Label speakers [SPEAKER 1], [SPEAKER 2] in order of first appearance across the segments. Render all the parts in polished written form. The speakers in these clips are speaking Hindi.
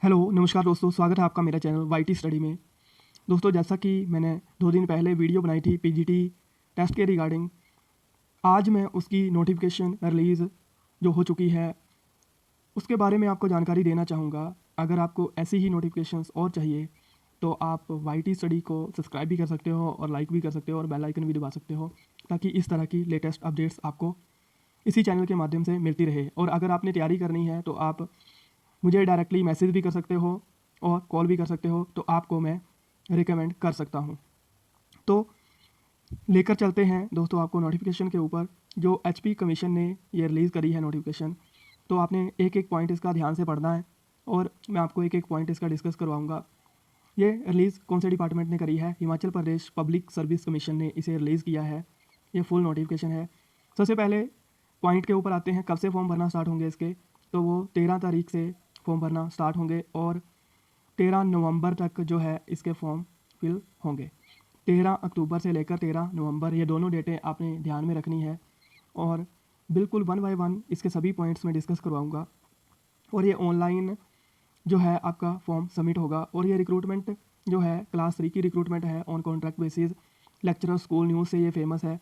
[SPEAKER 1] हेलो नमस्कार दोस्तों, स्वागत है आपका मेरा चैनल वाईटी स्टडी में। दोस्तों, जैसा कि मैंने 2 दिन पहले वीडियो बनाई थी पीजीटी टेस्ट के रिगार्डिंग, आज मैं उसकी नोटिफिकेशन रिलीज़ जो हो चुकी है उसके बारे में आपको जानकारी देना चाहूँगा। अगर आपको ऐसी ही नोटिफिकेशंस और चाहिए तो आप वाईटी स्टडी को सब्सक्राइब भी कर सकते हो और लाइक भी कर सकते हो और बेल आइकन भी दबा सकते हो, ताकि इस तरह की लेटेस्ट अपडेट्स आपको इसी चैनल के माध्यम से मिलती रहे। और अगर आपने तैयारी करनी है तो आप मुझे डायरेक्टली मैसेज भी कर सकते हो और कॉल भी कर सकते हो, तो आपको मैं रिकमेंड कर सकता हूँ। तो लेकर चलते हैं दोस्तों आपको नोटिफिकेशन के ऊपर। जो एचपी कमीशन ने ये रिलीज़ करी है नोटिफिकेशन, तो आपने एक एक पॉइंट इसका ध्यान से पढ़ना है और मैं आपको एक एक पॉइंट इसका डिस्कस करवाऊँगा। ये रिलीज़ कौन से डिपार्टमेंट ने करी है? Himachal Pradesh public service commission ने इसे रिलीज़ किया है। ये फुल नोटिफिकेशन है। सबसे पहले पॉइंट के ऊपर आते हैं, कब से फॉर्म भरना स्टार्ट होंगे इसके। तो वो 13 तारीख से फॉर्म भरना स्टार्ट होंगे और 13 नवंबर तक जो है इसके फॉर्म फिल होंगे। 13 अक्टूबर से लेकर 13 नवंबर, ये दोनों डेटें आपने ध्यान में रखनी है और बिल्कुल वन बाय वन इसके सभी पॉइंट्स में डिस्कस करवाऊँगा। और ये ऑनलाइन जो है आपका फॉर्म सबमिट होगा। और ये रिक्रूटमेंट जो है क्लास 3 की रिक्रूटमेंट है on contract basis. Lecturer school news से ये फेमस है।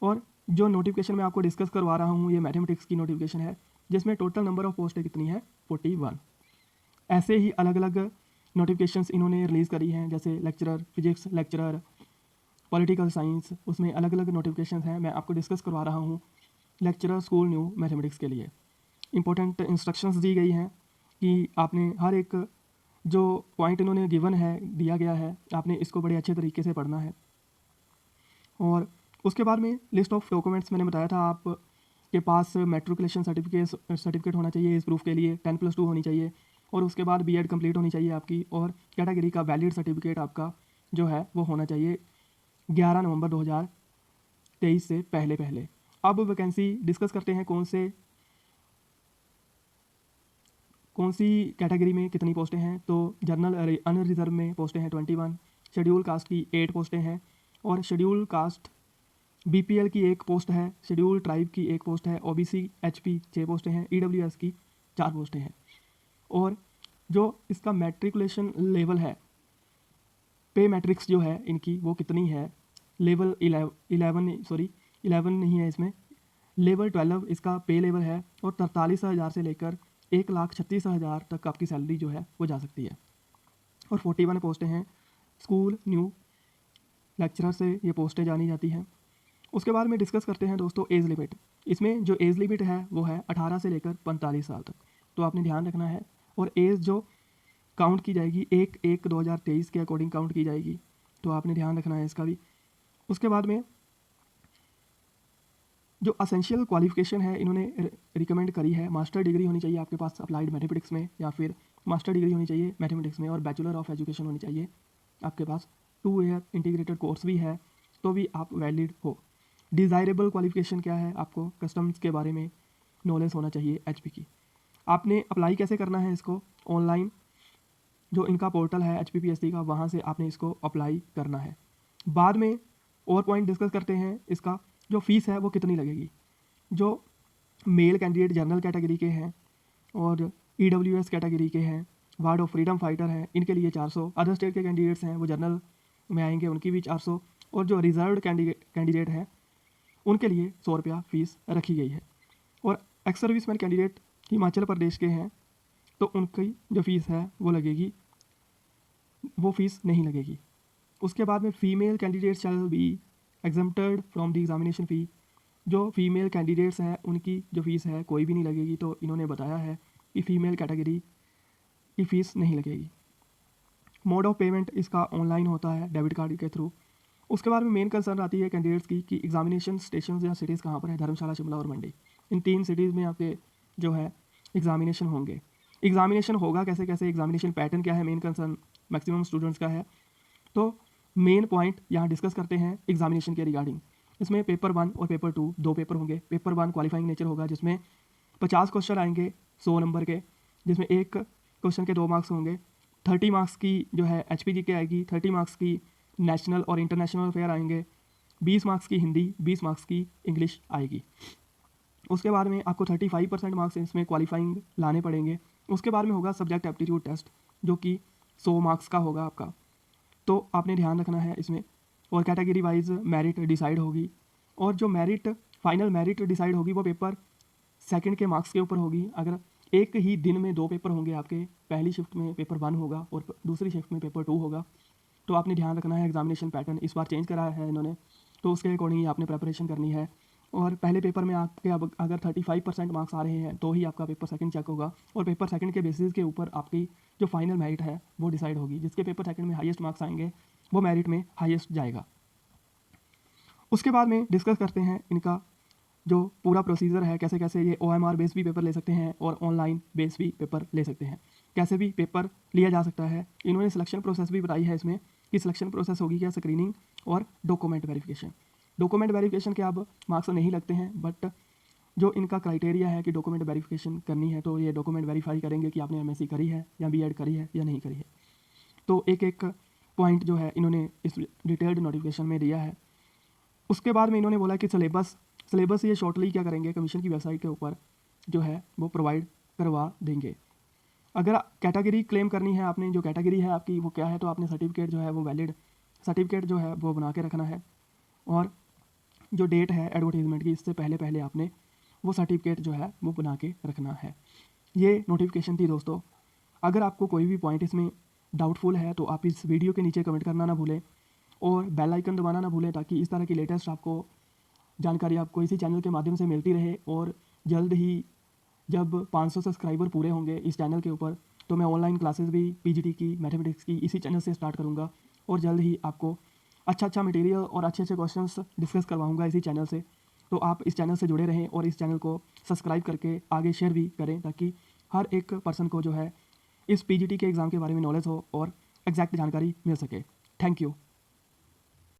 [SPEAKER 1] और जो नोटिफिकेशन मैं आपको डिस्कस करवा रहा हूँ ये मैथमेटिक्स की नोटिफिकेशन है, जिसमें टोटल नंबर ऑफ पोस्टें कितनी है? 41। ऐसे ही अलग अलग नोटिफिकेशंस इन्होंने रिलीज़ करी हैं, जैसे lecturer physics, lecturer political science, उसमें अलग अलग नोटिफिकेशन हैं। मैं आपको डिस्कस करवा रहा हूँ लेक्चरर स्कूल न्यू मैथमेटिक्स के लिए। इंपॉर्टेंट इंस्ट्रक्शंस दी गई हैं कि आपने हर एक जो पॉइंट इन्होंने गिवन है, दिया गया है, आपने इसको बड़े अच्छे तरीके से पढ़ना है। और उसके बाद में लिस्ट ऑफ डॉक्यूमेंट्स मैंने बताया था आप के पास मैट्रिकुलेशन सर्टिफिकेट होना चाहिए इस प्रूफ के लिए, 10+2 होनी चाहिए और उसके बाद बीएड कंप्लीट होनी चाहिए आपकी, और कैटेगरी का वैलिड सर्टिफिकेट आपका जो है वो होना चाहिए 11 नवंबर 2023 से पहले पहले। अब वैकेंसी डिस्कस करते हैं कौन सी कैटेगरी में कितनी पोस्टें हैं। तो जनरल अनरिजर्व में पोस्टें हैं 21, शेड्यूल कास्ट की 8 पोस्टें हैं और शेड्यूल कास्ट बीपीएल की 1 पोस्ट है, शेड्यूल ट्राइब की 1 पोस्ट है, ओबीसी एचपी 6 पोस्टें हैं, ईडब्ल्यूएस की 4 पोस्टें हैं। और जो इसका मैट्रिकुलेशन लेवल है, पे मैट्रिक्स जो है इनकी वो कितनी है? लेवल 11 नहीं है इसमें, लेवल 12 इसका पे लेवल है और 43,000 से लेकर 1,36,000 तक आपकी सैलरी जो है वो जा सकती है। और 41 पोस्टें हैं स्कूल न्यू लेक्चरर से ये पोस्टें जानी जाती हैं। उसके बाद में डिस्कस करते हैं दोस्तों एज लिमिट। इसमें जो एज लिमिट है वो है 18 से लेकर 45 साल तक, तो आपने ध्यान रखना है। और एज जो काउंट की जाएगी 1/1/2023 के अकॉर्डिंग काउंट की जाएगी, तो आपने ध्यान रखना है इसका भी। उसके बाद में जो असेंशियल क्वालिफिकेशन है इन्होंने रिकमेंड करी है, मास्टर डिग्री होनी चाहिए आपके पास अप्लाइड मैथमेटिक्स में, या फिर मास्टर डिग्री होनी चाहिए मैथमेटिक्स में और बैचलर ऑफ एजुकेशन होनी चाहिए आपके पास। 2 ईयर इंटीग्रेटेड कोर्स भी है तो भी आप वैलिड हो। डिज़ायरेबल क्वालिफिकेशन क्या है? आपको कस्टम्स के बारे में नॉलेज होना चाहिए एचपी की। आपने अप्लाई कैसे करना है इसको? ऑनलाइन जो इनका पोर्टल है एचपीपीएससी का, वहाँ से आपने इसको अप्लाई करना है। बाद में और पॉइंट डिस्कस करते हैं, इसका जो फीस है वो कितनी लगेगी। जो मेल कैंडिडेट जनरल कैटेगरी के हैं और ईडब्ल्यूएस कैटेगरी के हैं, वार्ड ऑफ फ्रीडम फाइटर हैं, इनके लिए 400। अदर स्टेट के कैंडिडेट्स हैं वो जनरल में आएंगे, उनकी भी 400। और जो रिजर्व्ड कैंडिडेट हैं उनके लिए 100 रुपया फ़ीस रखी गई है। और ex serviceman candidate Himachal Pradesh के हैं तो उनकी जो फ़ीस है वो लगेगी, वो फ़ीस नहीं लगेगी। उसके बाद में female candidate shall be exempted from the examination फ़ी। जो फीमेल कैंडिडेट्स हैं उनकी जो फ़ीस है कोई भी नहीं लगेगी, तो इन्होंने बताया है कि फ़ीमेल कैटेगरी की फ़ीस नहीं लगेगी। मोड ऑफ पेमेंट इसका ऑनलाइन होता है डेबिट कार्ड के थ्रू। उसके बाद में मेन कंसर्न आती है कैंडिडेट्स की कि एग्जामिनेशन स्टेशन या सिटीज़ कहाँ पर है? धर्मशाला, शिमला और मंडी, इन 3 सिटीज़ में आपके जो है एग्जामिनेशन होंगे। एग्जामिनेशन होगा कैसे कैसे, एग्जामिनेशन पैटर्न क्या है, मेन कंसर्न मैक्सिमम स्टूडेंट्स का है। तो मेन पॉइंट यहाँ डिस्कस करते हैं एग्जामिनेशन के रिगार्डिंग। इसमें पेपर 1 और पेपर 2 दो पेपर होंगे। पेपर 1 क्वालिफाइंग नेचर होगा, जिसमें 50 क्वेश्चन आएंगे 100 नंबर के, जिसमें एक क्वेश्चन के 2 मार्क्स होंगे। 30 मार्क्स की जो है एचपीजी के आएगी, 30 मार्क्स की नेशनल और इंटरनेशनल अफेयर आएंगे, 20 मार्क्स की हिंदी, 20 मार्क्स की इंग्लिश आएगी। उसके बाद में आपको 35% मार्क्स इसमें क्वालिफाइंग लाने पड़ेंगे, उसके बाद में होगा सब्जेक्ट एप्टीट्यूड टेस्ट, जो कि 100 मार्क्स का होगा आपका। तो आपने ध्यान रखना है इसमें। और कैटेगरी वाइज मेरिट डिसाइड होगी, और जो मेरिट फाइनल मेरिट डिसाइड होगी वो पेपर सेकंड के मार्क्स के ऊपर होगी। अगर एक ही दिन में 2 पेपर होंगे आपके, पहली शिफ्ट में पेपर 1 होगा और दूसरी शिफ्ट में पेपर 2 होगा, तो आपने ध्यान रखना है। एग्जामिनेशन पैटर्न इस बार चेंज करा है इन्होंने, तो उसके अकॉर्डिंग ही आपने प्रिपरेशन करनी है। और पहले पेपर में आपके अब अगर 35% मार्क्स आ रहे हैं तो ही आपका पेपर सेकंड चेक होगा, और पेपर सेकंड के बेसिस के ऊपर आपकी जो फाइनल मेरिट है वो डिसाइड होगी। जिसके पेपर सेकंड में हाईएस्ट मार्क्स आएंगे वो मेरिट में हाईएस्ट जाएगा। उसके बाद में डिस्कस करते हैं इनका जो पूरा प्रोसीजर है, कैसे कैसे ये OMR बेस भी पेपर ले सकते हैं और ऑनलाइन बेस भी पेपर ले सकते हैं, कैसे भी पेपर लिया जा सकता है। इन्होंने सिलेक्शन प्रोसेस भी बताई है इसमें कि सिलेक्शन प्रोसेस होगी क्या, स्क्रीनिंग और डॉक्यूमेंट वेरिफिकेशन। डॉक्यूमेंट वेरिफिकेशन के अब मार्क्स नहीं लगते हैं, बट जो इनका क्राइटेरिया है कि डॉक्यूमेंट वेरिफिकेशन करनी है, तो ये डॉक्यूमेंट वेरीफाई करेंगे कि आपने MSc करी है या BEd करी है या नहीं करी है। तो एक एक पॉइंट जो है इन्होंने इस डिटेल्ड नोटिफिकेशन में दिया है। उसके बाद में इन्होंने बोला कि सिलेबस ये शॉर्टली क्या करेंगे, कमीशन की वेबसाइट के ऊपर जो है वो प्रोवाइड करवा देंगे। अगर कैटेगरी क्लेम करनी है आपने, जो कैटेगरी है आपकी वो क्या है, तो आपने सर्टिफिकेट जो है वो वैलिड सर्टिफिकेट जो है वो बना के रखना है। और जो डेट है एडवर्टीजमेंट की, इससे पहले पहले आपने वो सर्टिफिकेट जो है वो बना के रखना है। ये नोटिफिकेशन थी दोस्तों। अगर आपको कोई भी पॉइंट इसमें डाउटफुल है तो आप इस वीडियो के नीचे कमेंट करना ना भूलें, और बेल आइकन दबाना ना भूलें, ताकि इस तरह की लेटेस्ट आपको जानकारी आपको इसी चैनल के माध्यम से मिलती रहे। और जल्द ही जब 500 सब्सक्राइबर पूरे होंगे इस चैनल के ऊपर, तो मैं ऑनलाइन क्लासेस भी PGT की, मैथमेटिक्स की इसी चैनल से स्टार्ट करूँगा, और जल्द ही आपको अच्छा मटेरियल और अच्छे क्वेश्चंस डिस्कस करवाऊँगा इसी चैनल से। तो आप इस चैनल से जुड़े रहें और इस चैनल को सब्सक्राइब करके आगे शेयर भी करें, ताकि हर एक पर्सन को जो है इस PGT के एग्ज़ाम के बारे में नॉलेज हो और एग्जैक्ट जानकारी मिल सके। Thank you.